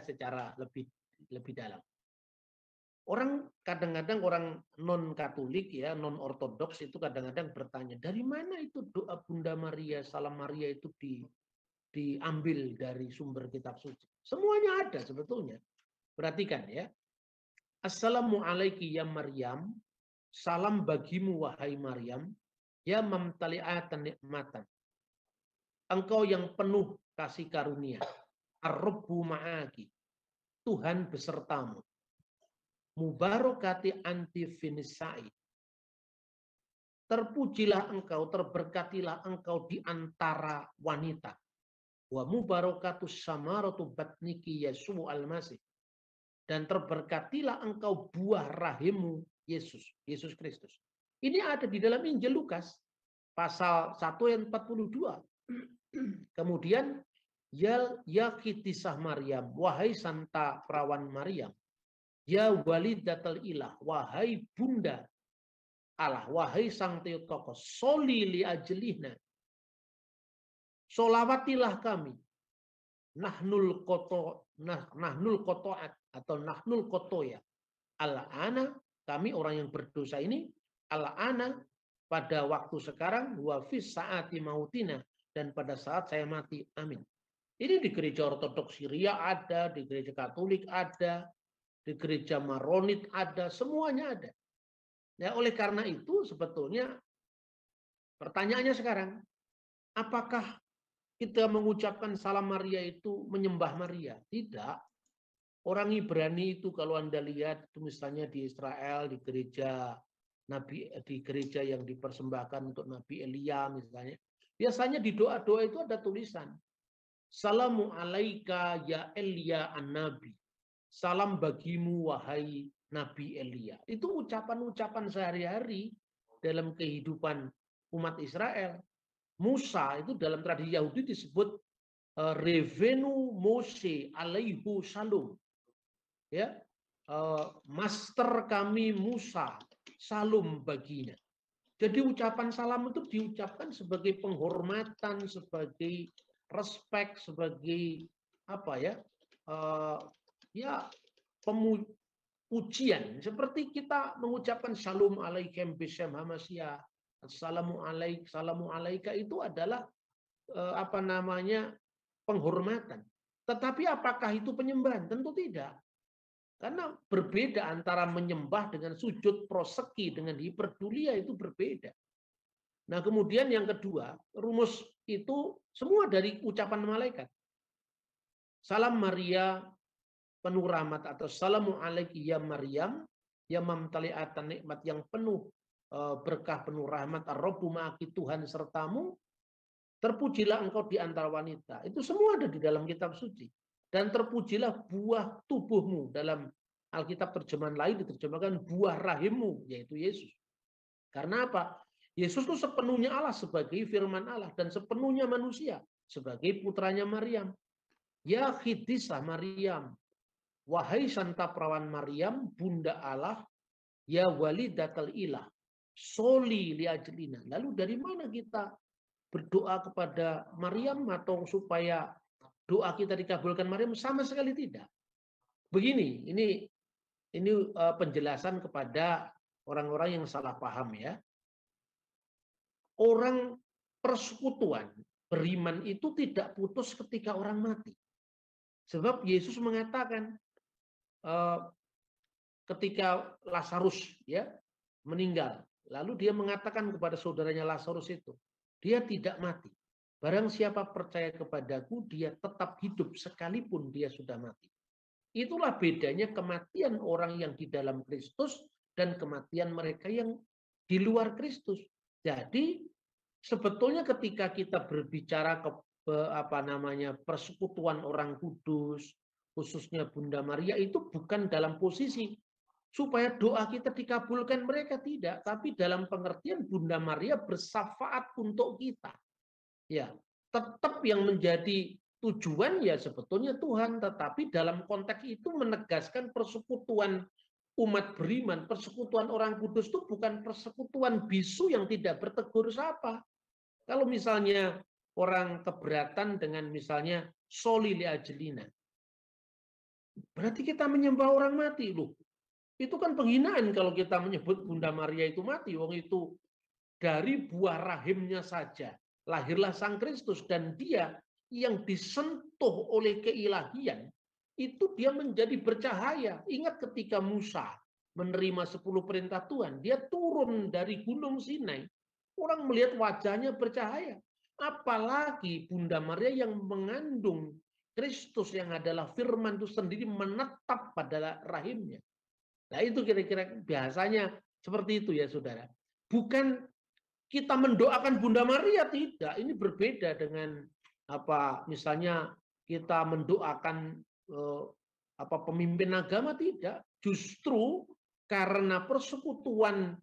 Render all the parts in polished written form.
secara lebih dalam. Orang kadang-kadang orang non Katolik ya, non ortodoks itu kadang-kadang bertanya, dari mana itu doa Bunda Maria, Salam Maria itu diambil dari sumber kitab suci? Semuanya ada sebetulnya. Perhatikan ya. Assalamualaikum ya Maryam, salam bagimu wahai Maryam, ya mamtali'atan nikmatan. Engkau yang penuh kasih karunia. Ar-Rabbu ma'aki. Tuhan besertamu. Mubarakati anti finisai. Terpujilah engkau, terberkatilah engkau di antara wanita. Wa mubarakatus samaratu batniki Yesu al-Masih. Dan terberkatilah engkau buah rahimmu Yesus Kristus. Ini ada di dalam Injil Lukas pasal 1 ayat 42. Kemudian ya kitisah Maryam, wahai santa perawan Maryam. Ya walidatul ilah, wahai bunda Allah, wahai sang Theotokos, soli li ajlihna. Solawatilah kami. Nahnul kotoat atau nahnul kotoya. Al-ana, kami orang yang berdosa ini, al-ana pada waktu sekarang, wa fis saati mautina, dan pada saat saya mati. Amin. Ini di gereja ortodoks Syria ada, di gereja Katolik ada, di gereja Maronit ada, semuanya ada. Ya, oleh karena itu sebetulnya pertanyaannya sekarang, apakah kita mengucapkan salam Maria itu menyembah Maria? Tidak. Orang Ibrani itu kalau Anda lihat itu misalnya di Israel, di gereja Nabi, di gereja yang dipersembahkan untuk Nabi Elia misalnya, biasanya di doa-doa itu ada tulisan Salamu alaika ya Elia an-Nabi. Salam bagimu wahai Nabi Elia. Itu ucapan-ucapan sehari-hari dalam kehidupan umat Israel. Musa itu dalam tradisi Yahudi disebut Revenu Mose alaihu salum. Ya, master kami Musa, salum baginya. Jadi ucapan salam itu diucapkan sebagai penghormatan, sebagai respect, sebagai apa ya? Ya pujian. Seperti kita mengucapkan Shalom alaikum bisem hamasya, Assalamu alaika itu adalah apa namanya penghormatan. Tetapi apakah itu penyembahan? Tentu tidak. Karena berbeda antara menyembah dengan sujud proseki dengan hiperdulia itu berbeda. Nah kemudian yang kedua, rumus itu semua dari ucapan malaikat. Salam Maria penuh rahmat atau salamu alaiki ya Maryam ya mamtali'atan nikmat yang penuh berkah penuh rahmat ar-Rabbu ma'aki Tuhan sertamu. Terpujilah engkau di antara wanita. Itu semua ada di dalam kitab suci. Dan terpujilah buah tubuhmu. Dalam Alkitab terjemahan lain diterjemahkan buah rahimmu, yaitu Yesus. Karena apa? Yesus itu sepenuhnya Allah sebagai firman Allah. Dan sepenuhnya manusia sebagai putranya Maryam. Ya khidisah Maryam. Wahai santa perawan Maryam, bunda Allah. Ya walidatul ilah. Soli liajlina. Lalu dari mana kita berdoa kepada Maryam atau supaya doa kita dikabulkan Maryam? Sama sekali tidak. Begini, ini penjelasan kepada orang-orang yang salah paham ya. Orang persekutuan beriman itu tidak putus ketika orang mati. Sebab Yesus mengatakan ketika Lazarus ya meninggal, lalu dia mengatakan kepada saudaranya Lazarus itu, dia tidak mati. Barang siapa percaya kepadaku, dia tetap hidup sekalipun dia sudah mati. Itulah bedanya kematian orang yang di dalam Kristus dan kematian mereka yang di luar Kristus. Jadi sebetulnya ketika kita berbicara persekutuan orang kudus, khususnya Bunda Maria, itu bukan dalam posisi supaya doa kita dikabulkan mereka, tidak, tapi dalam pengertian Bunda Maria bersyafaat untuk kita. Ya, tetap yang menjadi tujuan ya sebetulnya Tuhan, tetapi dalam konteks itu menegaskan persekutuan umat beriman, persekutuan orang kudus itu bukan persekutuan bisu yang tidak bertegur sapa. Kalau misalnya orang keberatan dengan misalnya soli li ajlina, Berarti kita menyembah orang mati loh. Itu kan penghinaan kalau kita menyebut Bunda Maria itu mati. Wong itu dari buah rahimnya saja lahirlah Sang Kristus, dan dia yang disentuh oleh keilahian itu dia menjadi bercahaya. Ingat ketika Musa menerima 10 perintah Tuhan, dia turun dari Gunung Sinai, orang melihat wajahnya bercahaya. Apalagi Bunda Maria yang mengandung Kristus yang adalah firman itu sendiri menetap pada rahimnya. Nah itu kira-kira biasanya seperti itu ya saudara. Bukan kita mendoakan Bunda Maria, tidak. Ini berbeda dengan apa misalnya kita mendoakan pemimpin agama, tidak. Justru karena persekutuan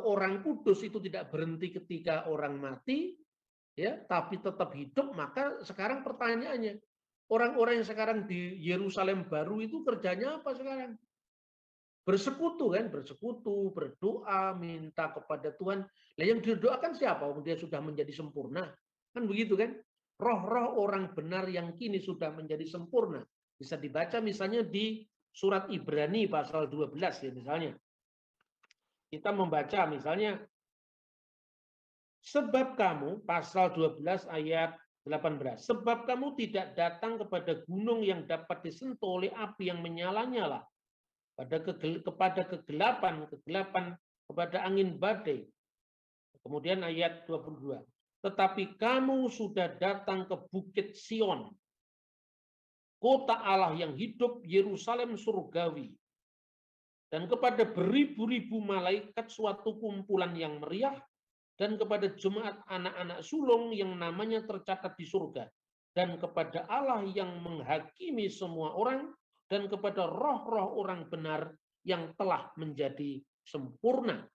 orang kudus itu tidak berhenti ketika orang mati, ya, tapi tetap hidup. Maka sekarang pertanyaannya, orang-orang yang sekarang di Yerusalem baru itu kerjanya apa sekarang? Bersekutu kan, bersekutu, berdoa, minta kepada Tuhan. Nah, yang didoakan siapa? Dia sudah menjadi sempurna. Kan begitu kan? Roh-roh orang benar yang kini sudah menjadi sempurna. Bisa dibaca misalnya di surat Ibrani pasal 12 ya misalnya. Kita membaca misalnya, sebab kamu, pasal 12 ayat 18, sebab kamu tidak datang kepada gunung yang dapat disentuh oleh api yang menyala-nyala, kepada kegelapan, kepada angin badai. Kemudian ayat 22. Tetapi kamu sudah datang ke Bukit Sion, kota Allah yang hidup, Yerusalem surgawi, dan kepada beribu-ribu malaikat suatu kumpulan yang meriah, dan kepada jemaat anak-anak sulung yang namanya tercatat di surga, dan kepada Allah yang menghakimi semua orang, dan kepada roh-roh orang benar yang telah menjadi sempurna.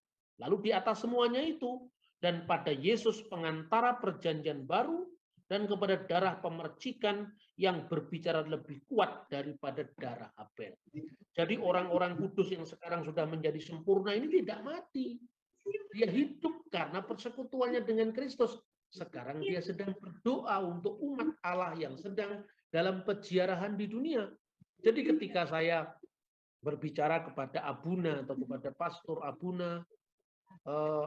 Lalu di atas semuanya itu, dan pada Yesus pengantara perjanjian baru, dan kepada darah pemercikan yang berbicara lebih kuat daripada darah Abel. Jadi orang-orang kudus yang sekarang sudah menjadi sempurna ini tidak mati. Dia hidup karena persekutuannya dengan Kristus. Sekarang dia sedang berdoa untuk umat Allah yang sedang dalam peziarahan di dunia. Jadi ketika saya berbicara kepada abuna atau kepada pastor abuna,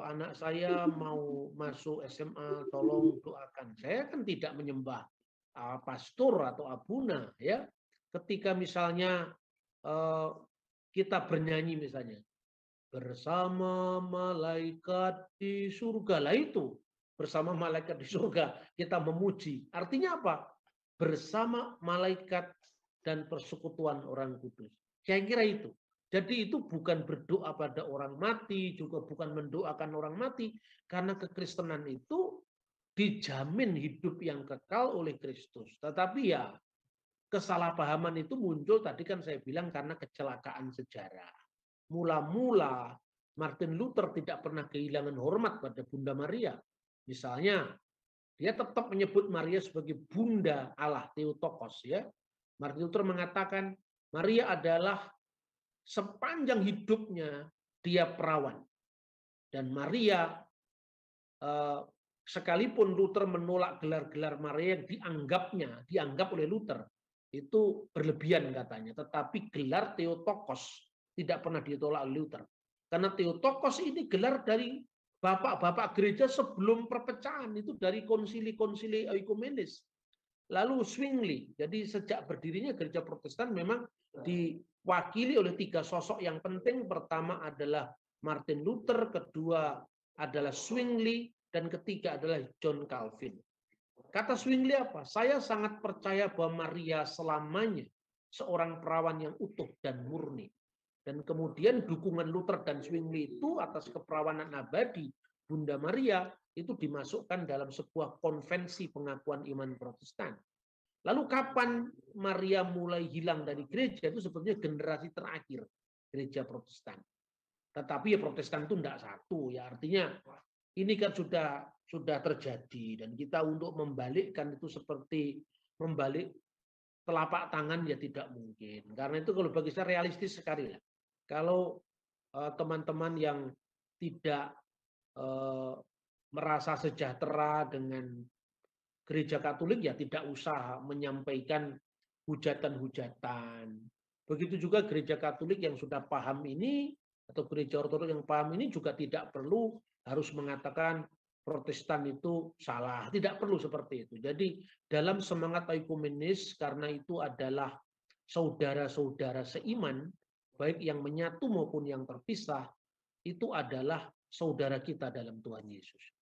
anak saya mau masuk SMA, tolong doakan. Saya kan tidak menyembah pastor atau abuna, ya. Ketika misalnya kita bernyanyi misalnya, bersama malaikat di surga, lah itu bersama malaikat di surga kita memuji. Artinya apa? Bersama malaikat dan persekutuan orang kudus. Saya kira itu. Jadi itu bukan berdoa pada orang mati, juga bukan mendoakan orang mati, karena kekristenan itu dijamin hidup yang kekal oleh Kristus. Tetapi ya kesalahpahaman itu muncul tadi kan saya bilang karena kecelakaan sejarah. Mula-mula Martin Luther tidak pernah kehilangan hormat pada Bunda Maria. Misalnya, dia tetap menyebut Maria sebagai Bunda Allah, Theotokos, ya. Martin Luther mengatakan Maria adalah sepanjang hidupnya dia perawan. Dan Maria, sekalipun Luther menolak gelar-gelar Maria yang dianggap oleh Luther itu berlebihan katanya, tetapi gelar Theotokos tidak pernah ditolak oleh Luther. Karena Theotokos ini gelar dari bapak-bapak gereja sebelum perpecahan, itu dari konsili-konsili ekumenis. Lalu Zwingli, jadi sejak berdirinya gereja Protestan memang diwakili oleh 3 sosok yang penting. Pertama adalah Martin Luther, kedua adalah Zwingli, dan ketiga adalah John Calvin. Kata Zwingli apa? Saya sangat percaya bahwa Maria selamanya seorang perawan yang utuh dan murni. Dan kemudian dukungan Luther dan Zwingli itu atas keperawanan abadi Bunda Maria itu dimasukkan dalam sebuah konvensi pengakuan iman Protestan. Lalu kapan Maria mulai hilang dari gereja? Itu sebetulnya generasi terakhir gereja Protestan. Tetapi ya Protestan itu tidak satu, ya artinya ini kan sudah terjadi, dan kita untuk membalikkan itu seperti membalik telapak tangan ya tidak mungkin. Karena itu kalau bagi saya realistis sekali lah. Kalau teman-teman yang tidak merasa sejahtera dengan gereja Katolik ya tidak usah menyampaikan hujatan-hujatan. Begitu juga gereja Katolik yang sudah paham ini, atau gereja Ortodoks yang paham ini juga tidak perlu harus mengatakan Protestan itu salah. Tidak perlu seperti itu. Jadi dalam semangat oikumenis, karena itu adalah saudara-saudara seiman, baik yang menyatu maupun yang terpisah, itu adalah saudara kita dalam Tuhan Yesus.